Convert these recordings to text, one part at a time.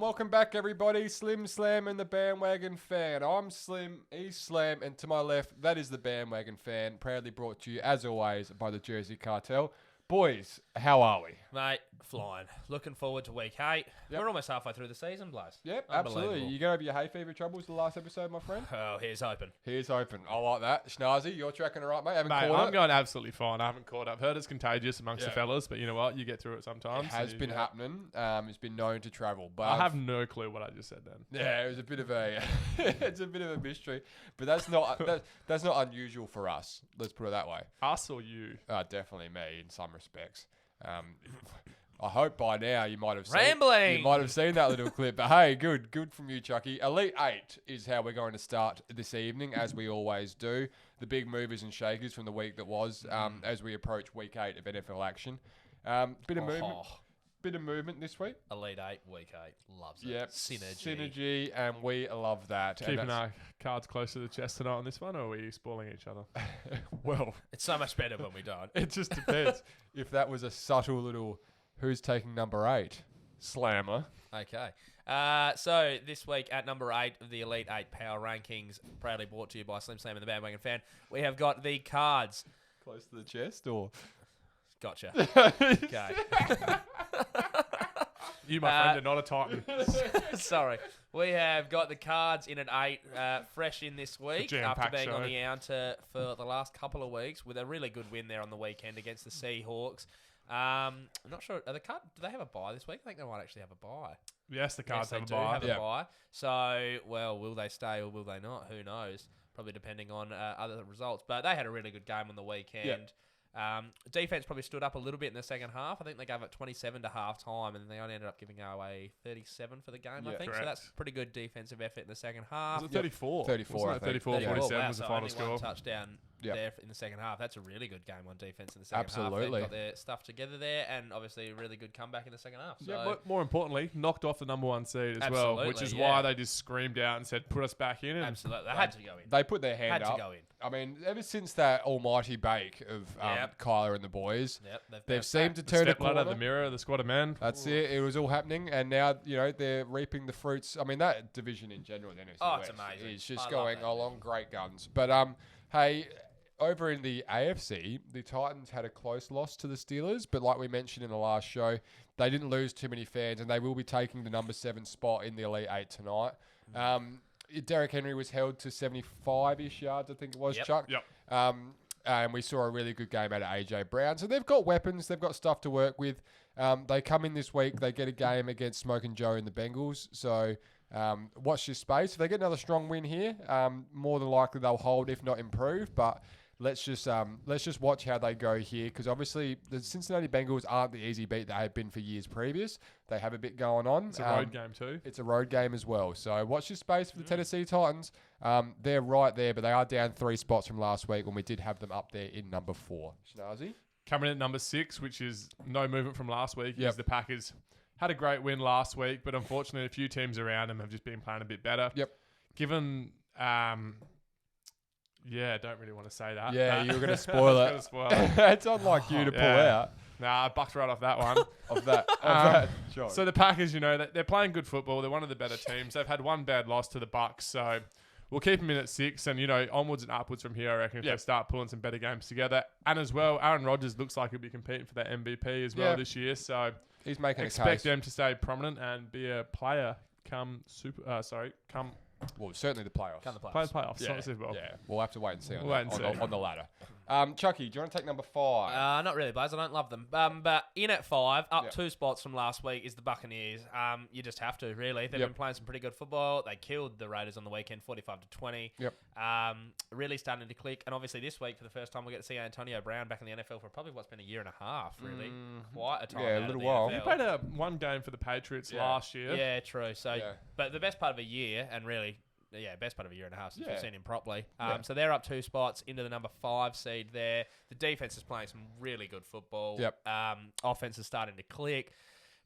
Welcome back, everybody. Slim Slam and the Bandwagon Fan. I'm Slim, he's Slam, and to my left, that is the Bandwagon Fan, proudly brought to you, as always, by the Jersey Cartel. Boys, how are we? Mate, flying. Looking forward to week 8. Yep. We're almost halfway through the season, Blaze. Yep, absolutely. You got over your hay fever troubles the last episode, my friend? Oh, here's hoping. Here's open. I like that. Schnazzy, you're tracking it right, mate? Mate, I'm going absolutely fine. I haven't caught up. Heard it's contagious amongst the fellas, but you know what? You get through it sometimes. It has been happening. It's been known to travel. But I have no clue what I just said then. Yeah, it was a bit of a it's a bit of a mystery, but that's not that's not unusual for us. Let's put it that way. Us or you? Definitely me in some respects. I hope by now you might have seen that little clip. But hey, good from you, Chucky. Elite 8 is how we're going to start this evening, as we always do. The big movers and shakers from the week that was, as we approach week 8 of NFL action. Bit of movement this week. Elite 8, week 8. Loves it. Yep. Synergy, and we love that. Keeping our cards close to the chest tonight on this one, or are we spoiling each other? Well, it's so much better when we don't. It just depends. If that was a subtle little, who's taking number 8? Slammer. Okay. So this week at number 8 of the Elite 8 Power Rankings, proudly brought to you by Slim Slam and the Bandwagon Fan, we have got the cards. Close to the chest, or? Gotcha. Okay. You, my friend, are not a Titan. Sorry. We have got the cards in at 8, fresh in this week after being on the outer for the last couple of weeks with a really good win there on the weekend against the Seahawks. I'm not sure. Do they have a bye this week? I think they might actually have a bye. Yes, the cards have a a bye. So, well, will they stay or will they not? Who knows? Probably depending on other results. But they had a really good game on the weekend. Yep. Defense probably stood up a little bit in the second half. I think they gave up 27 to half time, and they only ended up giving away 37 for the game, I think. Correct. So that's pretty good defensive effort in the second half. Was it 34? 34, I think. 34, 47 was the final score. One touchdown there in the second half. That's a really good game on defense in the second half. Absolutely. They've got their stuff together there, and obviously a really good comeback in the second half. So. Yeah, but more importantly, knocked off the number 1 seed as well, which is why they just screamed out and said, put us back in. And absolutely. They had to go in. They put their hand up. Had to go in. I mean, ever since that almighty bake of Kyler and the boys, they've seemed to turn a corner. The mirror, the squad of men. That's it. It was all happening, and now they're reaping the fruits. I mean, that division in general, the NFC West, it's amazing. is just going along great guns. But hey, over in the AFC, the Titans had a close loss to the Steelers, but like we mentioned in the last show, they didn't lose too many fans, and they will be taking the number 7 spot in the Elite 8 tonight. Derrick Henry was held to 75-ish yards, I think it was, Chuck. Yep. And we saw a really good game out of AJ Brown. So they've got weapons. They've got stuff to work with. They come in this week. They get a game against Smoking Joe and the Bengals. So watch this space. If they get another strong win here, more than likely they'll hold, if not improve. But let's just watch how they go here, because obviously the Cincinnati Bengals aren't the easy beat they have been for years previous. They have a bit going on. It's a road game too. It's a road game as well. So watch this space for the Tennessee Titans. They're right there, but they are down 3 spots from last week when we did have them up there in number 4. Schnazzy? Coming in at number 6, which is no movement from last week, is the Packers. Had a great win last week, but unfortunately a few teams around them have just been playing a bit better. Yep. Given... don't really want to say that. Yeah, you were going to spoil it. It's unlike you to pull out. Nah, I bucked right off that one. of that. Sure. So the Packers, they're playing good football. They're one of the better teams. They've had one bad loss to the Bucks, so we'll keep them in at 6, and onwards and upwards from here, I reckon, if they start pulling some better games together. And as well, Aaron Rodgers looks like he'll be competing for that MVP as well this year, so he's making expect them to stay prominent and be a player come. Well, certainly the playoffs. Playoffs. Yeah. Not the Super Bowl. Yeah, we'll have to wait and see on the ladder. Chucky, do you want to take number 5? Not really, Blaze. I don't love them. But in at 5, up 2 spots from last week, is the Buccaneers. You just have to, really. They've been playing some pretty good football. They killed the Raiders on the weekend, 45-20. Yep. Really starting to click. And obviously this week, for the first time, we get to see Antonio Brown back in the NFL for probably what's been a year and a half, really. Quite a time a little while. He played one game for the Patriots last year. Yeah, true. So, but the best part of a year, and really... best part of a year and a half since we've seen him properly. So they're up 2 spots into the number 5 seed there. The defense is playing some really good football. Yep. Offense is starting to click.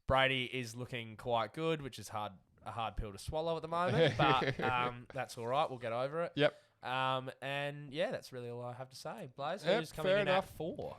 Brady is looking quite good, which is a hard pill to swallow at the moment, but that's all right. We'll get over it. Yep. And yeah, that's really all I have to say. Blaze, Yep, who's coming fair in enough. at 4?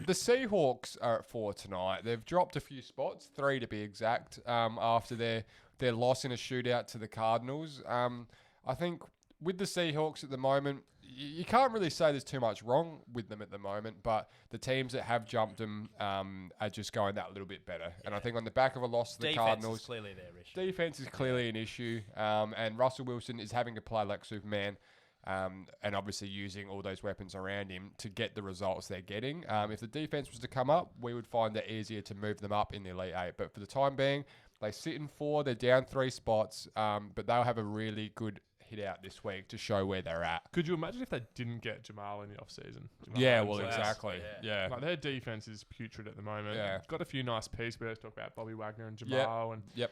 The Seahawks are at 4 tonight. They've dropped a few spots, 3 to be exact, after their loss in a shootout to the Cardinals. I think with the Seahawks at the moment, you can't really say there's too much wrong with them at the moment, but the teams that have jumped them are just going that little bit better. And I think on the back of a loss to the Defense Cardinals, is clearly their issue. defense is clearly an issue, and Russell Wilson is having to play like Superman. And obviously using all those weapons around him to get the results they're getting. If the defense was to come up, we would find it easier to move them up in the Elite 8. But for the time being, they sit in 4. They're down 3 spots, but they'll have a really good hit out this week to show where they're at. Could you imagine if they didn't get Jamal in the offseason? Yeah, well, Wow. exactly. Yeah. Like their defense is putrid at the moment. Yeah. Got a few nice pieces. We always talk about Bobby Wagner and Jamal and Yep.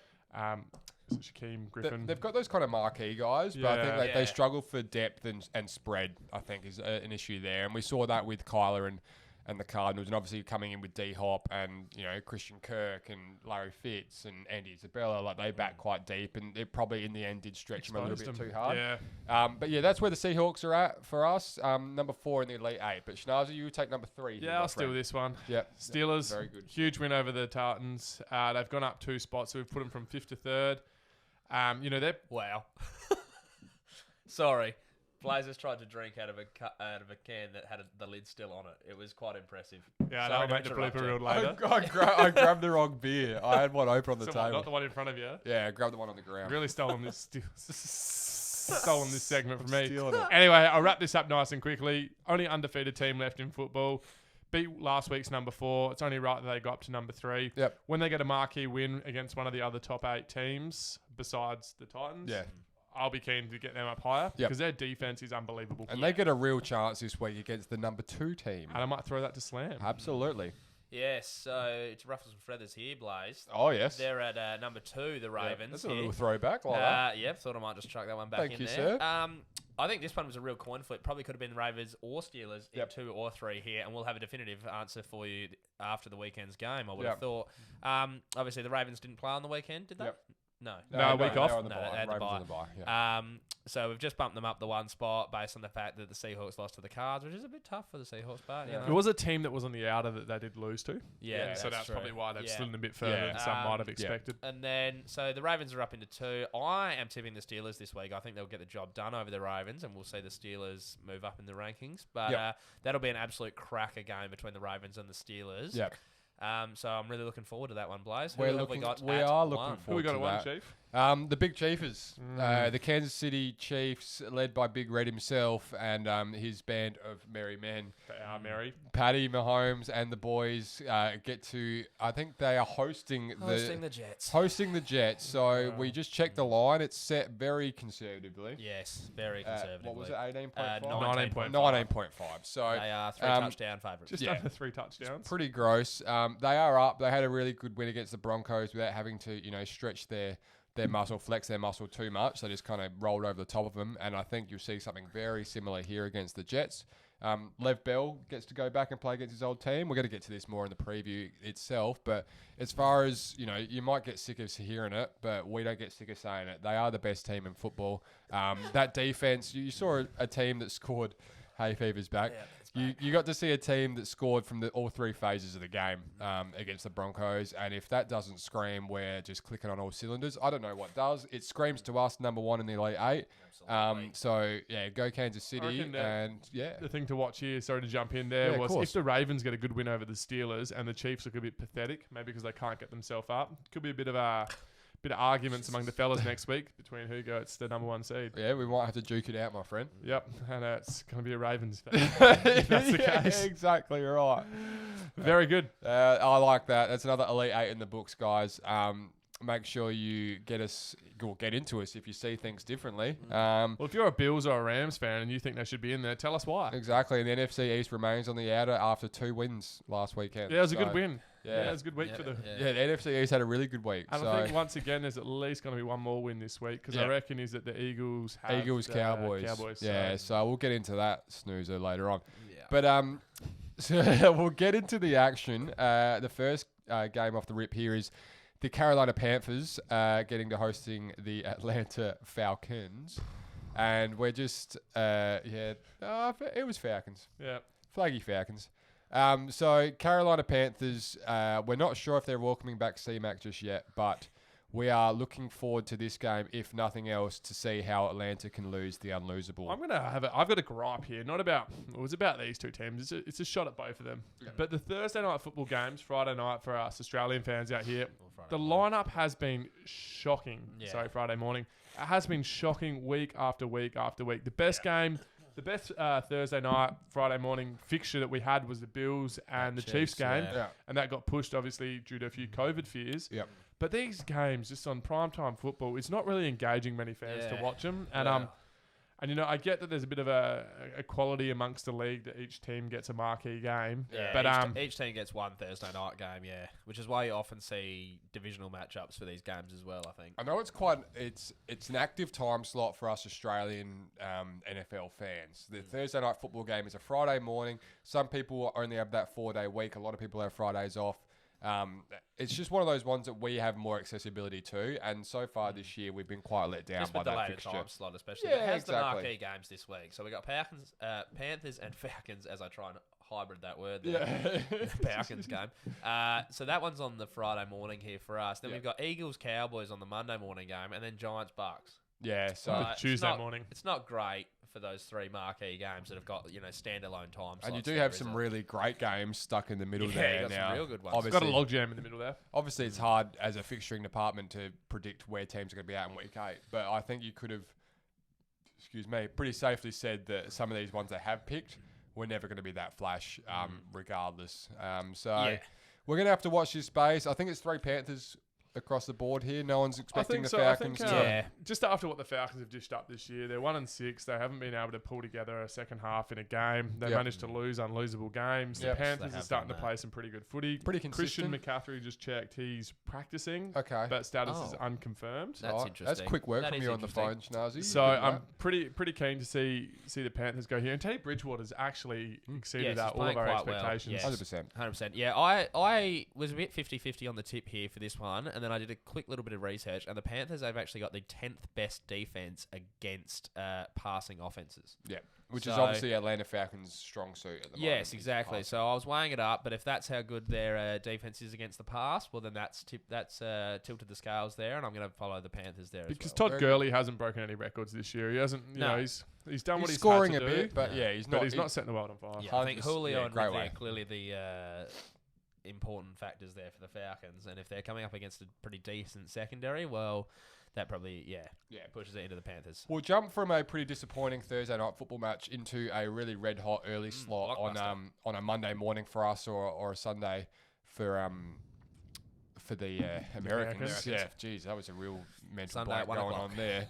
Shaquem Griffin. They've got those kind of marquee guys, but I think Yeah. they struggle for depth and spread, I think, is an issue there. And we saw that with Kyler and the Cardinals, and obviously coming in with D-Hop and, Christian Kirk and Larry Fitz and Andy Isabella, like they back quite deep, and it probably in the end did stretch them a little bit too hard. Yeah. But yeah, that's where the Seahawks are at for us. Number 4 in the Elite 8. But Schnazer, you would take number 3. here, Yeah, my I'll steal friend. this one. Yep. Steelers, Very good. huge win over the Titans. They've gone up 2 spots, so we've put them from 5th to 3rd. They're Wow. Sorry. Blazers tried to drink out of a can that had the lid still on it. It was quite impressive. yeah. Sorry I'll to make the interrupt blooper you. reel later. I grabbed the wrong beer. I had one open on the Not table. the one in front of you. Yeah, grab the one on the ground. Really stolen this. Stolen this segment from me. Stealing it. Anyway, I'll wrap this up nice and quickly. Only undefeated team left in football. Beat last week's number 4. It's only right that they got up to number 3. Yep. When they get a marquee win against one of the other top 8 teams besides the Titans, Yeah. I'll be keen to get them up higher Yep. because their defense is unbelievable. And they get a real chance this week against the number 2 team. And I might throw that to Slam. Absolutely. Yes, so to ruffle some feathers here, Blaze. Oh, yes. They're at number 2, the Yeah, Ravens. that's a here. little throwback. Like that. Yep, thought I might just chuck that one back Thank in you, there. sir. I think this one was a real coin flip. Probably could have been the Ravens or Steelers in Yep. 2 or 3 here, and we'll have a definitive answer for you after the weekend's game, I would Yep. have thought. Obviously, the Ravens didn't play on the weekend, did they? Yep. No. No, week off. They're on the No, bye. they had the Ravens bye. on the bye. Yeah. So we've just bumped them up the 1 spot based on the fact that the Seahawks lost to the Cards, which is a bit tough for the Seahawks, but you Yeah. know. There was a team that was on the outer that they did lose to. Yeah, so that's true. probably why they've Yeah. slid a bit further Yeah. than some might have Yeah. expected. And then, so the Ravens are up into 2. I am tipping the Steelers this week. I think they'll get the job done over the Ravens, and we'll see the Steelers move up in the rankings. But Yep. that'll be an absolute cracker game between the Ravens and the Steelers. Yep. So I'm really looking forward to that one, Blaze. Who We have are we got looking at forward one? Who we got to at 1, that. Chief? The Big Chiefers, the Kansas City Chiefs, led by Big Red himself and his band of merry men. They are Mary. Patty Mahomes and the boys get to, I think they are hosting Hosting the Jets. hosting the Jets. So we just checked the line. It's set very conservatively. Yes, very conservative. What was it, 18.5? 19.5. 19.5. So They are 3 um, touchdown favourites. Just Yeah. under 3 touchdowns. pretty gross. They are up. They had a really good win against the Broncos without having to, stretch their muscle, flex their muscle too much. They just kind of rolled over the top of them. And I think you'll see something very similar here against the Jets. Lev Bell gets to go back and play against his old team. We're going to get to this more in the preview itself. But as far as, you might get sick of hearing it, but we don't get sick of saying it. They are the best team in football. That defense, you saw a team that scored. Hay fever's back. Yeah, it's back. You got to see a team that scored from all 3 phases of the game against the Broncos, and if that doesn't scream, we're just clicking on all cylinders. I don't know what does. It screams to us number 1 in the Elite 8. Absolutely. So yeah, go Kansas City, reckon, and yeah, The thing to watch here, sorry to jump in there, Yeah, of was course. if the Ravens get a good win over the Steelers and the Chiefs look a bit pathetic, maybe because they can't get themselves up, could be a bit of arguments among the fellas next week between who gets the number 1 seed. yeah, we might have to duke it out, my friend. Yep, and it's going to be a Ravens fan. If that's the Yeah, case. exactly right. Very good. I like that. That's another Elite 8 in the books, guys. Make sure you get into us if you see things differently. Well, if you're a Bills or a Rams fan and you think they should be in there, tell us why. Exactly, and the NFC East remains on the outer after 2 wins last weekend. Yeah, it was a So, good win. Yeah. It was a good week for the... Yeah, the NFC East had a really good week. And so I think once again, there's at least going to be one more win this week because I Yeah. reckon is that the Eagles have Eagles, the Cowboys. Cowboys. Yeah, so we'll get into that snoozer later on. Yeah. But so we'll get into the action. The first game off the rip here is the Carolina Panthers getting to hosting the Atlanta Falcons. And we're just, it was Falcons. Yeah. Flaggy Falcons. So Carolina Panthers, we're not sure if they're welcoming back C-Mac just yet, but we are looking forward to this game, if nothing else, to see how Atlanta can lose the unlosable. I've got a gripe here. It was about these two teams. It's a shot at both of them. But the Thursday night football games, Friday night for us Australian fans out here, the lineup has been shocking. Yeah. Sorry, Friday morning. It has been shocking week after week after week. The best Thursday night, Friday morning fixture that we had was the Bills and the Chiefs game. Yeah. And that got pushed, obviously, due to a few COVID fears. Yep. But these games, just on primetime football, it's not really engaging many fans to watch them. And I get that there's a bit of a quality amongst the league that each team gets a marquee game. Yeah, but each team gets one Thursday night game, which is why you often see divisional matchups for these games as well, I think. I know it's an active time slot for us Australian NFL fans. The Thursday night football game is a Friday morning. Some people only have that 4-day week. A lot of people have Fridays off. It's just one of those ones that we have more accessibility to, and so far this year we've been quite let down just by with the that later fixture. time slot, especially. Yeah, It has exactly. the marquee games this week, so we got Panthers and Falcons, as I try and hybrid that word there. Yeah. Falcons game. So that one's on the Friday morning here for us. Then we've got Eagles Cowboys on the Monday morning game, and then Giants Bucks. Yeah, so it's Tuesday not- morning. It's not great for those three marquee games that have got standalone time slots. and you do there, have is some it? really great games stuck in the middle Yeah, there you got some now. real good ones. Got a logjam in the middle there. Obviously, it's hard as a fixturing department to predict where teams are going to be at in week 8, but I think you could have, pretty safely said that some of these ones they have picked were never going to be that flash, regardless. So we're going to have to watch this space. I think it's 3 Panthers across the board here. No one's expecting the Falcons to... Just after what the Falcons have dished up this year, they're 1-6. They haven't been able to pull together a second half in a game. They managed to lose unlosable games. The Panthers are starting to play some pretty good footy. Pretty consistent. Christian McCaffrey just checked. He's practicing. Okay. But status is unconfirmed. That's Right. interesting. That's quick work That from is you on the phone, interesting. Schnazzy. So I'm pretty keen to see the Panthers go here. And Teddy Bridgewater's actually exceeded Yes, he's all of playing our quite well. expectations. Yes. 100%. 100%. Yeah, I was a bit 50-50 on the tip here for this one, and then I did a quick little bit of research, and the Panthers have actually got the 10th best defense against passing offenses. Yeah, which is So- obviously Atlanta Falcons' strong suit at the moment. Yes, is exactly. pass. So I was weighing it up, but if that's how good their defense is against the pass, well then that's tilted the scales there, and I'm going to follow the Panthers there Because as well. Todd Gurley hasn't broken any records this year. He hasn't, you know, he's done what He's he's scoring had a to do, bit, but he's but not. he's not setting the world on fire. Yeah, I think 100%, Julio and great Ridley way. are clearly the important factors there for the Falcons, and if they're coming up against a pretty decent secondary, well, that probably pushes it into the Panthers. We'll jump from a pretty disappointing Thursday night football match into a really red hot early slot on a Monday morning for us or a Sunday for the Americans. Yeah, geez, that was a real mental Sunday blank at 1 going o'clock. on there.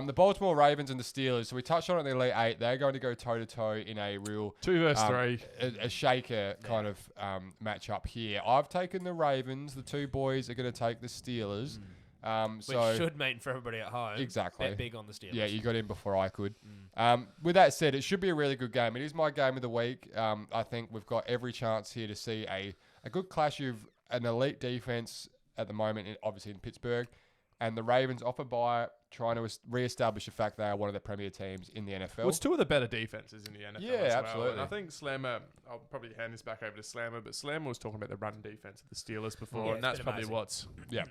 The Baltimore Ravens and the Steelers. So we touched on it in the Elite 8. They're going to go toe to toe in a real 2 versus 3. a shaker kind of matchup here. I've taken the Ravens. The two boys are going to take the Steelers. Which should mean for everybody at home. Exactly. Bet big on the Steelers. Yeah, you got in before I could. With that said, it should be a really good game. It is my game of the week. I think we've got every chance here to see a good clash of an elite defense at the moment, obviously in Pittsburgh, and the Ravens off a bye, trying to re-establish the fact they are one of the premier teams in the NFL. Well, it's 2 of the better defenses in the NFL Yeah, as well. absolutely. And I think Slammer, I'll probably hand this back over to Slammer, but Slammer was talking about the run defense of the Steelers before, Yeah, and it's that's been probably amazing. what's yeah,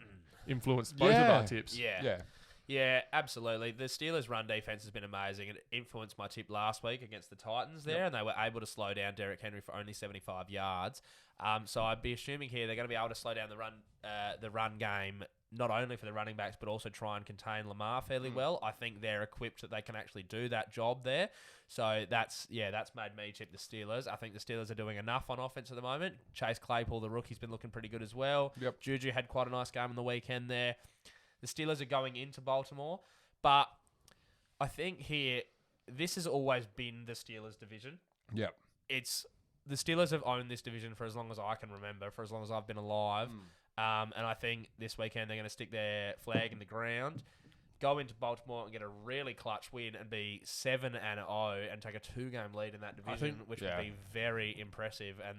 influenced both of our tips. Yeah. Yeah, absolutely. The Steelers' run defense has been amazing. It influenced my tip last week against the Titans there, and they were able to slow down Derrick Henry for only 75 yards. So I'd be assuming here they're going to be able to slow down the run game, not only for the running backs, but also try and contain Lamar fairly well. I think they're equipped that they can actually do that job there. So that's made me tip the Steelers. I think the Steelers are doing enough on offense at the moment. Chase Claypool, the rookie's been looking pretty good as well. Yep. Juju had quite a nice game on the weekend there. The Steelers are going into Baltimore, but I think here, this has always been the Steelers' division. Yep. The Steelers have owned this division for as long as I can remember, for as long as I've been alive. And I think this weekend they're going to stick their flag in the ground, go into Baltimore and get a really clutch win and be 7-0 and take a 2-game lead in that division, which would be very impressive. And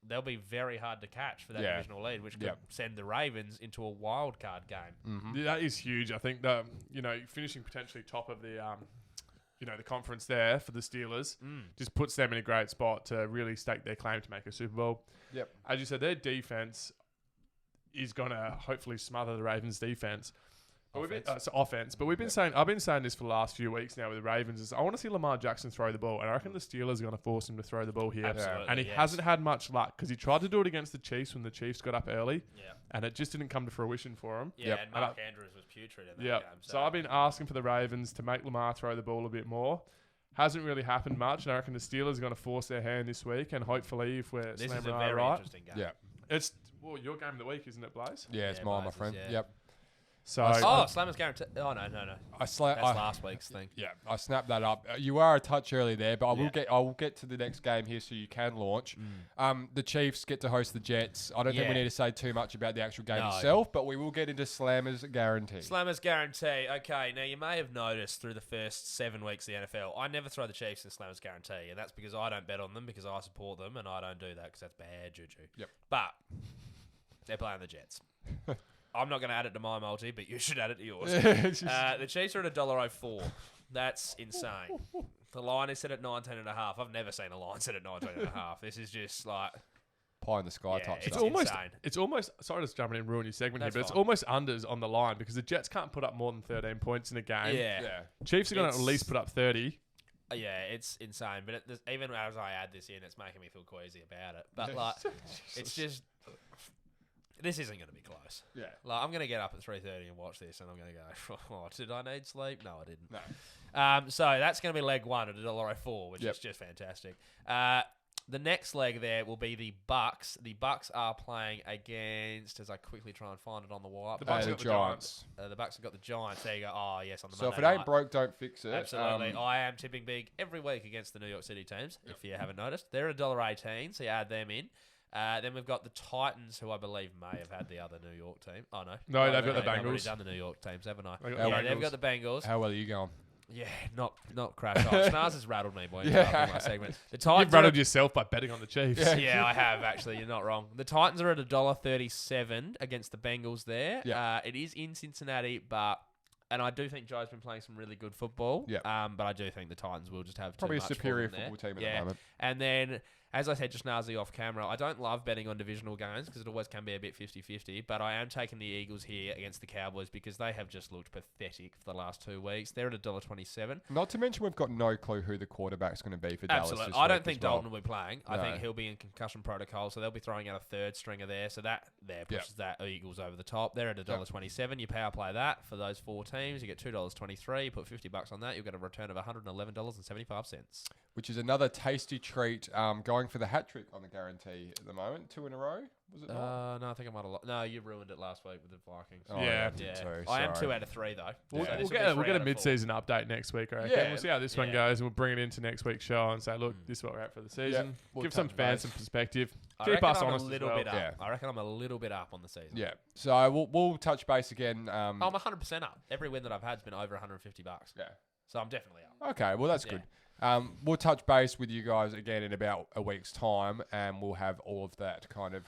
they'll be very hard to catch for that divisional lead, which could send the Ravens into a wild card game. Yeah, that is huge. I think that finishing potentially top of the the conference there for the Steelers. Just puts them in a great spot to really stake their claim to make a Super Bowl. Yep. As you said, their defense is going to hopefully smother the Ravens' defense. But offense. But I've been saying this for the last few weeks now with the Ravens. Is I want to see Lamar Jackson throw the ball, and I reckon the Steelers are going to force him to throw the ball here. Absolutely, and he hasn't had much luck because he tried to do it against the Chiefs when the Chiefs got up early, and it just didn't come to fruition for him. Yeah, and Mark Andrews was putrid in that game. So I've been asking for the Ravens to make Lamar throw the ball a bit more. Hasn't really happened much, and I reckon the Steelers are going to force their hand this week, and hopefully, if we're this is slamming a right, very interesting game. Yeah. It's your game of the week, isn't it, Blaze? Yeah, it's mine, my Blazers, friend. yeah. Yep. So Slammers guaranteed. Oh no. That's Last week's thing. Yeah, I snapped that up. You are a touch early there, but I will get to the next game here so you can launch. The Chiefs get to host the Jets. I don't think we need to say too much about the actual game itself, but we will get into Slammers guarantee. Slammers guarantee. Okay, now you may have noticed through the first 7 weeks of the NFL, I never throw the Chiefs in Slammers guarantee, and that's because I don't bet on them because I support them, and I don't do that because that's bad juju. Yep. But they're playing the Jets. I'm not going to add it to my multi, but you should add it to yours. The Chiefs are at $1.04. That's insane. The line is set at 19.5. I've never seen a line set at 19.5. This is just like pie in the sky type it's stuff. insane. It's almost sorry to jump in and ruin your segment That's here, but it's fine. almost unders on the line because the Jets can't put up more than 13 points in a game. Yeah. Chiefs are going to at least put up 30. Yeah, it's insane. But even as I add this in, it's making me feel queasy about it. But like, it's just this isn't going to be close. Yeah. Like, I'm going to get up at 3:30 and watch this, and I'm going to go, oh, did I need sleep? No, I didn't. No. So that's going to be leg one at $1.04, which is just fantastic. The next leg there will be the Bucks. The Bucks are playing against, as I quickly try and find it on the white. The Bucks the got the Giants. The Bucks have got the Giants. There you go. Oh, yes, on the So Monday if it ain't night. broke, don't fix it. Absolutely. I am tipping big every week against the New York City teams, if you haven't noticed. They're at $1.18, so you add them in. Then we've got the Titans, who I believe may have had the other New York team. Oh, no. No, they've got the I've already Bengals. done the New York teams, haven't I? They got the They've Bengals. got the Bengals. How well are you going? Yeah, not crash hot. Snars has rattled me by my segment. The You've Titans rattled yourself by betting on the Chiefs. Yeah, I have actually. You're not wrong. The Titans are at $1.37 against the Bengals there. Yeah. It is in Cincinnati, and I do think Joe's been playing some really good football. Yeah. But I do think the Titans will just have Probably a too much superior for them football team at there. the moment. And then, as I said just Nazi off camera, I don't love betting on divisional games because it always can be a bit 50-50, but I am taking the Eagles here against the Cowboys because they have just looked pathetic for the last 2 weeks. They're at $1.27. Not to mention we've got no clue who the quarterback's going to be for Dallas. Absolutely. This I don't week think as well. Dalton will be playing. I think he'll be in concussion protocol, so they'll be throwing out a third stringer there. So that pushes that Eagles over the top. They're at $1.27. You power play that for those 4 teams. You get $2.23. You put $50 on that. You'll get a return of $111.75. Which is another tasty treat. Going for the hat trick on the guarantee at the moment. 2 in a row. Was it not? No, I think I might have. No, you ruined it last week with the Vikings. Oh, Yeah. I did too. I am Sorry. 2 out of 3 though. We'll So this get will be a 3 out of 4. mid-season update next week, I reckon. Yeah. We'll see how this one goes, and we'll bring it into next week's show and say, look, this is what we're at for the season. We'll Give some touch fans base. some perspective. I Keep reckon us I'm honest a as little well. bit up. Yeah. I reckon I'm a little bit up on the season. Yeah. So we'll touch base again. I'm 100% up. Every win that I've had has been over $150. Yeah. So I'm definitely up. Okay, well, that's good. We'll touch base with you guys again in about a week's time, and we'll have all of that kind of,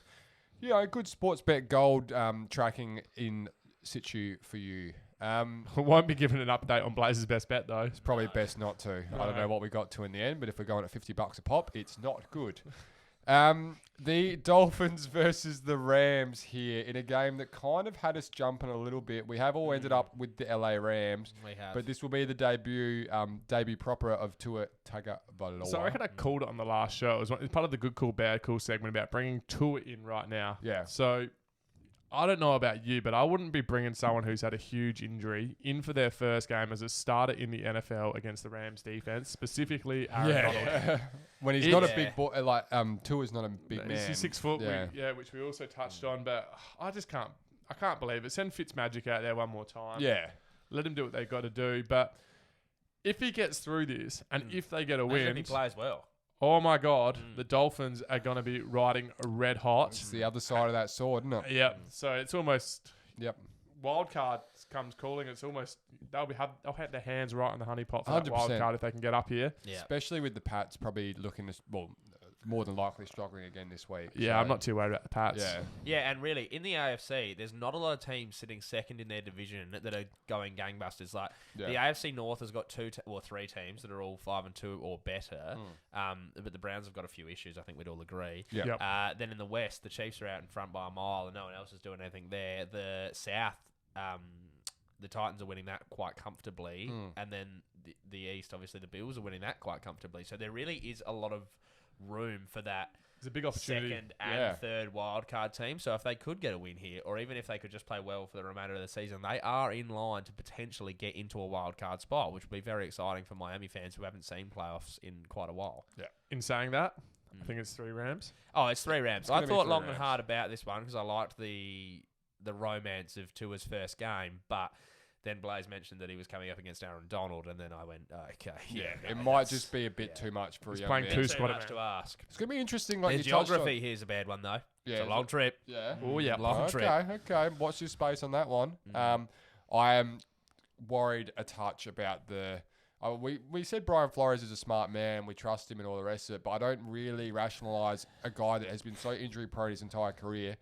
good sports bet gold tracking in situ for you. We won't be giving an update on Blazers' best bet, though. It's probably best not to. I don't know what we got to in the end, but if we're going at $50 a pop, it's not good. The Dolphins versus the Rams here in a game that kind of had us jumping a little bit. We have all ended up with the LA Rams, We have. but this will be the debut proper of Tua Tagovailoa. So I reckon I called it on the last show. It's part of the good, cool, bad, cool segment about bringing Tua in right now. Yeah. So I don't know about you, but I wouldn't be bringing someone who's had a huge injury in for their first game as a starter in the NFL against the Rams defense, specifically Aaron Donald. When he's not a big boy, Tua's not a big man. He's 6 foot, Yeah. which we also touched on, but I just can't believe it. Send Fitzmagic out there one more time. Yeah. Let him do what they got to do. But if he gets through this and if they get a Imagine win, he plays well. oh my God, the Dolphins are going to be riding red hot. It's the other side of that sword, isn't it? Yep. So it's almost Yep. wild card comes calling. It's almost they'll have their hands right on the honey pot for that 100%. wild card if they can get up here. Yeah. Especially with the Pats probably looking to, more than likely struggling again this week. Yeah, So, I'm not too worried about the Pats. Yeah. Yeah, and really, in the AFC, there's not a lot of teams sitting second in their division that are going gangbusters. Like, Yeah. the AFC North has got three teams that are all 5-2 or better. But the Browns have got a few issues, I think we'd all agree. Yeah. Yep. Then in the West, the Chiefs are out in front by a mile, and no one else is doing anything there. The South, the Titans are winning that quite comfortably, and then the East, obviously, the Bills are winning that quite comfortably. So there really is a lot of room for that It's a big opportunity. second and third wildcard team. So if they could get a win here, or even if they could just play well for the remainder of the season, they are in line to potentially get into a wildcard spot, which would be very exciting for Miami fans who haven't seen playoffs in quite a while. Yeah. In saying that, I think it's 3 Rams. Oh, it's 3 Rams. I gonna be thought 3 long and Rams. hard about this one because I liked the romance of Tua's first game, but then Blaze mentioned that he was coming up against Aaron Donald, and then I went, okay, It might just be a bit too much for a He's young playing man. two too squad much to ask. It's going to be interesting. Like The you touched on- geography here's a bad one though. Yeah, It's a long trip. Yeah. Oh, yeah. Long trip. Okay. Watch this space on that one. I am worried a touch about the. We said Brian Flores is a smart man. We trust him and all the rest of it, but I don't really rationalise a guy that has been so injury prone his entire career.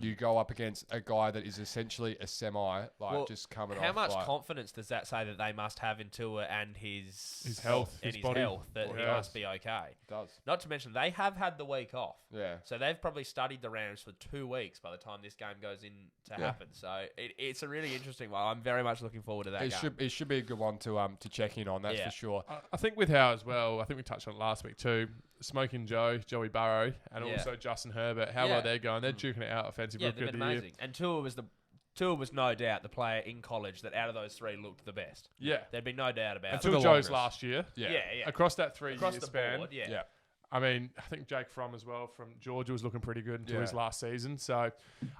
You go up against a guy that is essentially a semi, just coming off. How much like, confidence does that say that they must have in Tua and his health, and his his body? health that he Yeah. must be okay? does? Not to mention they have had the week off. Yeah. So they've probably studied the Rams for 2 weeks by the time this game goes in to happen. So it's a really interesting one. I'm very much looking forward to that game. It should be a good one to check in on. That's Yeah. for sure. I think with Howe as well, I think we touched on it last week too. Smoking Joey Burrow, and Yeah. also Justin Herbert. How well they're going. They're duking it out offensive Yeah, rookie they've of been the year. amazing. And Tua was no doubt the player in college that out of those three looked the best. Yeah. There'd be no doubt about Until the it. Joe's longest. last year. Yeah. Across that 3 Across year the span. board, yeah. Yeah. I mean, I think Jake Fromm as well from Georgia was looking pretty good until Yeah. his last season. So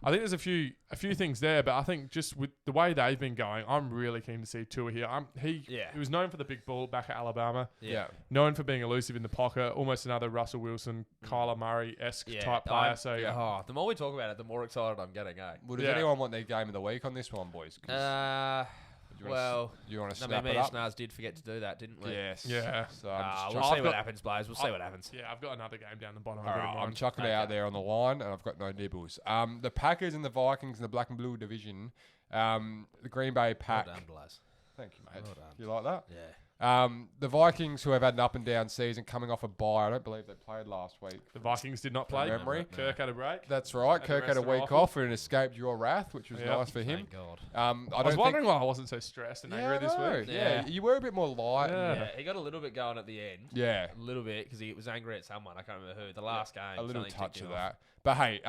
I think there's a few things there, but I think just with the way they've been going, I'm really keen to see Tua here. He was known for the big ball back at Alabama, Yeah. known for being elusive in the pocket, almost another Russell Wilson, Kyler Murray-esque type player. The more we talk about it, the more excited I'm getting, eh? Well, does Yeah. anyone want their game of the week on this one, boys? 'Cause you wanna snap me it and up? Snars did forget to do that, didn't we? Yes. Yeah. So I'm just We'll chuck- see what happens, Blaze. We'll see what happens. Yeah, I've got another game down the bottom. All right, I'm chucking it out there on the line, and I've got no nibbles. The Packers and the Vikings in the black and blue division. The Green Bay Pack. Well done, Blaze. Thank you, mate. Well done. You like that? Yeah. The Vikings, who have had an up and down season, coming off a bye. I don't believe they played last week. The Vikings did not play. Memory. Kirk had a break. That's right. Had the Kirk had rest a of the week rifle. off and escaped your wrath, which was Yep. nice for him. Thank God. I I was don't wondering why I wasn't so stressed and think, angry this I know. week. Yeah, you were a bit more light. Yeah. and- Yeah, he got a little bit going at the end. Yeah. A little bit because he was angry at someone. I can't remember who. The last game. A little something touch ticked of him off. that. But hey,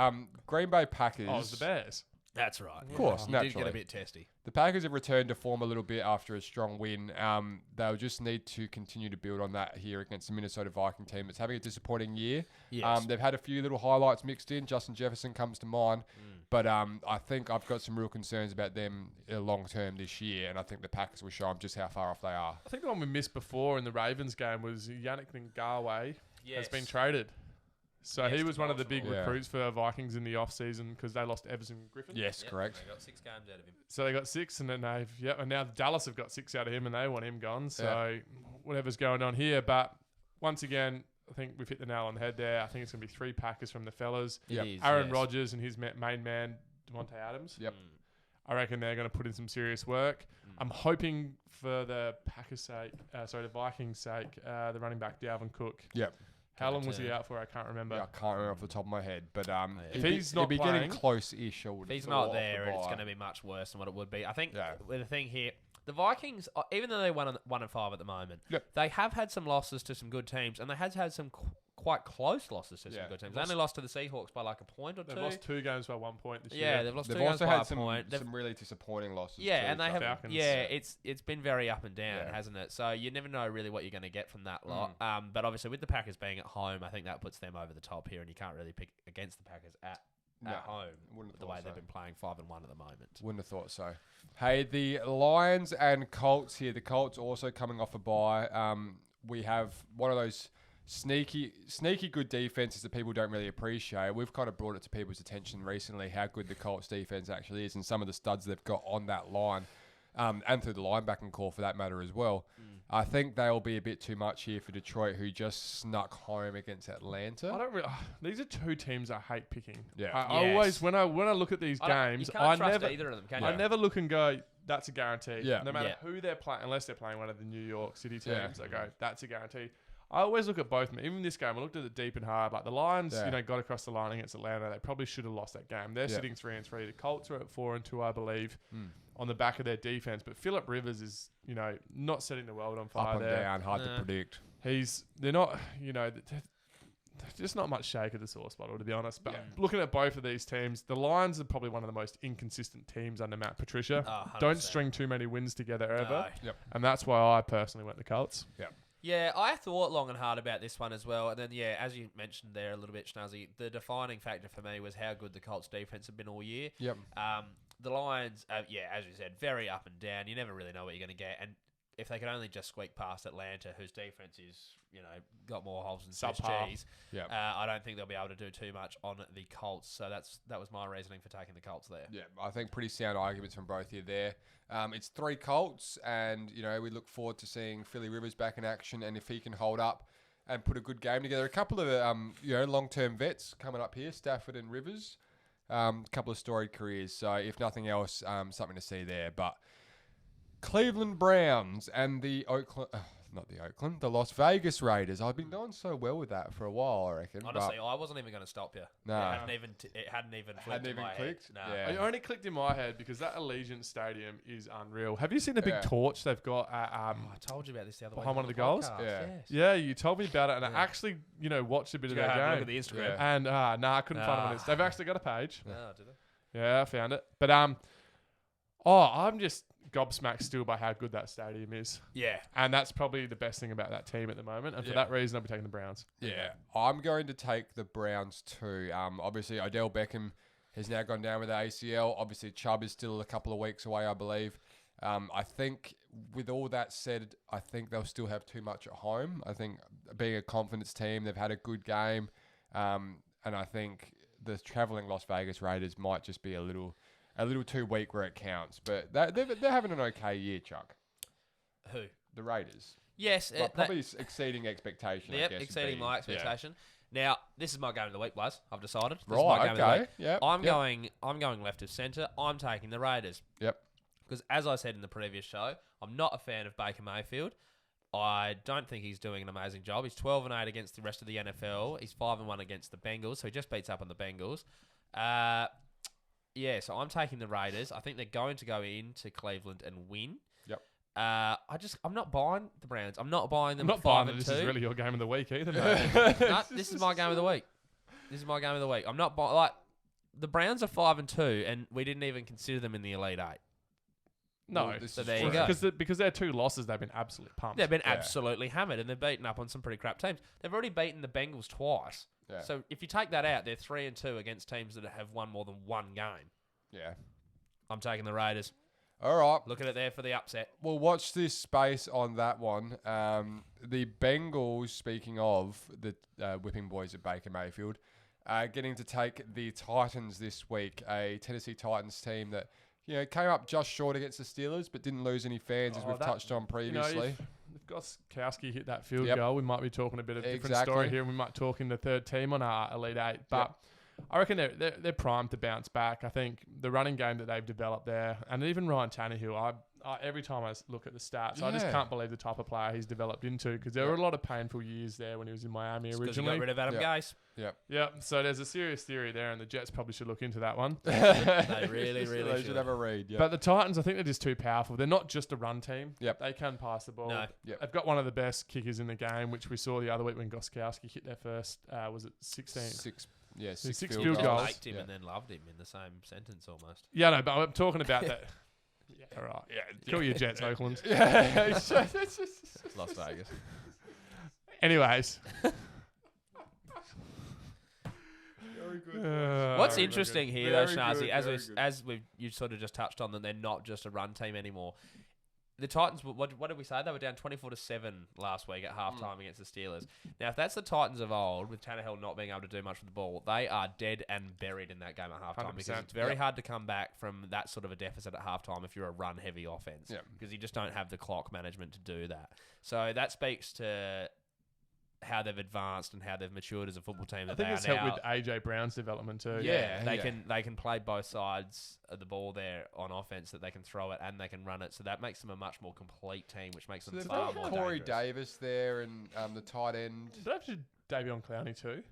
Green Bay Packers. Oh, it was the Bears. That's right. Of course, You did get naturally. a bit testy. The Packers have returned to form a little bit after a strong win. They'll just need to continue to build on that here against the Minnesota Viking team that's having a disappointing year. Yes. They've had a few little highlights mixed in. Justin Jefferson comes to mind. But I think I've got some real concerns about them long term this year, and I think the Packers will show them just how far off they are. I think the one we missed before in the Ravens game was Yannick Ngakoue has been Yes. traded. So Yes, he was one of the big Baltimore. Yeah. recruits for Vikings in the off-season because they lost Everson Griffin. Yes, Yep, correct. They got 6 games out of him. So they got 6, and then and now Dallas have got 6 out of him, and they want him gone. So whatever's going on here, but once again, I think we've hit the nail on the head there. I think it's going to be 3 Packers from the fellas. Yep. It is, Aaron yes. Rodgers and his main man, Devontae Adams. Yep. I reckon they're going to put in some serious work. I'm hoping for the Packers' sake, the Vikings' sake, the running back Dalvin Cook. Yep. How long was he return. out for? I can't remember. Yeah, I can't remember off the top of my head, but If he's not he'd be getting playing- close-ish. I would If he's have not thought, there, off the it's bye. going to be much worse than what it would be. I think Yeah. with the thing here, the Vikings, even though they won 1-5 at the moment, Yep. they have had some losses to some good teams, and they have had some quite close losses to some Yeah. good teams. They only lost to the Seahawks by like a point or two. They've lost 2 games by 1 point this Yeah, year. they've lost They've 2 games also by had a some point. They've- really disappointing losses. Yeah, too, and they so- have. Falcons. Yeah, it's been very up and down, Yeah. hasn't it? So you never know really what you're going to get from that lot. But obviously with the Packers being at home, I think that puts them over the top here, and you can't really pick against the Packers at No, home wouldn't have the way thought they've so. been playing 5-1 at the moment. Wouldn't have thought so. Hey, the Lions and Colts here. The Colts also coming off a bye. We have one of those sneaky good defenses that people don't really appreciate. We've kind of brought it to people's attention recently how good the Colts defense actually is and some of the studs they've got on that line. And through the linebacking core for that matter as well. I think they'll be a bit too much here for Detroit, who just snuck home against Atlanta. I don't really. These are two teams I hate picking. Yeah. I Yes. always when I look at these games, you can't I trust never either of them, can I you? never look and go, that's a guarantee. Yeah. No matter Yeah. who they're playing, unless they're playing one of the New York City Yeah. teams, I go, that's a guarantee. I always look at both. Even this game, I looked at it deep and hard. Like the Lions, Yeah. got across the line against Atlanta. They probably should have lost that game. They're Yeah. sitting 3-3. The Colts are at 4-2, I believe, Mm. on the back of their defense. But Phillip Rivers is, not setting the world on fire Up and there. down, hard to Nah. predict. They're not, there's just not much shake at the sauce bottle, to be honest. But Yeah. looking at both of these teams, the Lions are probably one of the most inconsistent teams under Matt Patricia. Oh, 100%. Don't string too many wins together ever. No. And that's why I personally went the Colts. Yeah, I thought long and hard about this one as well. And then, as you mentioned there a little bit, Schnuzzy, the defining factor for me was how good the Colts defense have been all year. Yep. The Lions, as you said, very up and down. You never really know what you're going to get. And if they could only just squeak past Atlanta, whose defense is, got more holes than Swiss Subpar. cheese, Yep. I don't think they'll be able to do too much on the Colts. So that was my reasoning for taking the Colts there. Yeah, I think pretty sound arguments from both you there. It's 3 Colts, and we look forward to seeing Philly Rivers back in action, and if he can hold up and put a good game together. A couple of long-term vets coming up here, Stafford and Rivers. A couple of storied careers, so if nothing else, something to see there. But Cleveland Browns and the the Las Vegas Raiders. I've been going so well with that for a while, I reckon. Honestly, I wasn't even going to stop you. Nah. It hadn't even clicked in my clicked? head. No. Yeah. It only clicked in my head because that Allegiant Stadium is unreal. Have you seen the big Yeah. torch they've got at I told you about this the other behind week one on of the goals? podcast, Yeah. Yes. Yeah, you told me about it, and I Yeah. actually, watched a bit Did of you that have a game. look at the Instagram? Yeah. And I couldn't find them on Ah. it. They've actually got a page. No, did they? Yeah, I found it. But I'm just gobsmacked still by how good that stadium is, Yeah. and that's probably the best thing about that team at the moment. And for Yeah. that reason, I'll be taking the Browns. Yeah, I'm going to take the Browns too. Obviously, Odell Beckham has now gone down with the ACL. Obviously, Chubb is still a couple of weeks away, I believe. I think with all that said, I think they'll still have too much at home. I think being a confidence team, they've had a good game. And I think the travelling Las Vegas Raiders might just be a little too weak where it counts. But they're having an okay year, Chuck. Who? The Raiders. Yes. Like, probably exceeding expectation, I Yep, guess. would exceeding be- my yeah. expectation. Now, this is my game of the week, Buzz. I've decided. This is Right, my game of the okay. week. Yep. I'm yep. going left of centre. I'm taking the Raiders. Yep. Because as I said in the previous show, I'm not a fan of Baker Mayfield. I don't think he's doing an amazing job. He's 12-8 against the rest of the NFL. He's 5-1 against the Bengals, so he just beats up on the Bengals. So I'm taking the Raiders. I think they're going to go into Cleveland and win. Yep. I'm not buying the Browns. I'm not buying them. I'm not at buying 5 that and this is 2. really your game of the week either, mate. No, this is my game of the week. This is my game of the week. I'm not buying the Browns are 5 and 2, and we didn't even consider them in the Elite 8. No, Well, this So is there you true. go. because their 2 losses, they've been absolutely pumped. They've been Yeah. absolutely hammered, and they've beaten up on some pretty crap teams. They've already beaten the Bengals twice. Yeah. So if you take that out, they're 3 and 2 against teams that have won more than one game. Yeah. I'm taking the Raiders. All right. Look at it there for the upset. Well, watch this space on that one. The Bengals, speaking of the whipping boys at Baker Mayfield, getting to take the Titans this week, a Tennessee Titans team that came up just short against the Steelers, but didn't lose any fans, as we've touched on previously. If Goskowski hit that field Yep. goal, we might be talking a bit of different Exactly. story here, and we might talk in the third team on our Elite 8. But I reckon they're primed to bounce back. I think the running game that they've developed there, and even Ryan Tannehill, every time I look at the stats, I just Yeah. can't believe the type of player he's developed into, because there were a lot of painful years there when he was in Miami Because you originally. got rid of Adam Yeah. Gase. Yeah, so there's a serious theory there, and the Jets probably should look into that one. They really, They really should should. have a read. Yeah. But the Titans, I think they're just too powerful. They're not just a run team. Yep. They can pass the ball. No. Yep. They've got one of the best kickers in the game, which we saw the other week when Goskowski hit their first, was it 16? six Six field field goals. goals. Liked him Yeah. and then loved him in the same sentence almost. Yeah, no, but I'm talking about that. Yeah, all right. Yeah, kill your Jets, Oakland. Yeah. Las Vegas. Anyways. Very good. What's Very interesting here, Very though, Shazi, good, very good. you sort of just touched on, that they're not just a run team anymore. the Titans, what did we say? They were down 24-7 last week at halftime against the Steelers. Now, if that's the Titans of old, with Tannehill not being able to do much with the ball, they are dead and buried in that game at halftime 100%. because it's very hard to come back from that sort of a deficit at halftime if you're a run-heavy offense because you just don't have the clock management to do that. So that speaks to how they've advanced and how they've matured as a football team. I think it's helped with AJ Brown's development too. They can play both sides of the ball there on offense, that they can throw it and they can run it. So that makes them a much more complete team, which makes them far more Corey dangerous. Davis there and the tight end. Did they have to Davion Clowney too?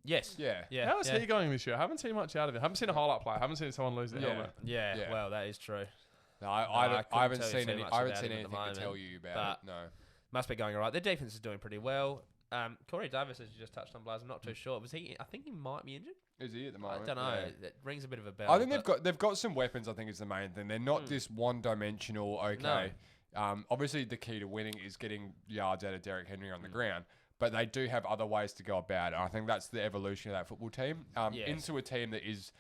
Yes. Yeah. How is he going this year? I haven't seen much out of it. I haven't seen a highlight play. I haven't seen someone lose their helmet. Yeah. Well, that is true. No, I haven't tell you seen too any. much I haven't about seen him at the anything to tell moment, you about it. No. Must be going all right. Their defense is doing pretty well. Corey Davis, as you just touched on, Blaze, I'm not too sure. Was he? I think he might be injured. Is he at the moment? I don't know. Yeah. It rings a bit of a bell. I think they've got some weapons. I think is the main thing. They're not just one dimensional. Okay. No. Obviously, the key to winning is getting yards out of Derrick Henry on the ground. But they do have other ways to go about it. I think that's the evolution of that football team into a team that is,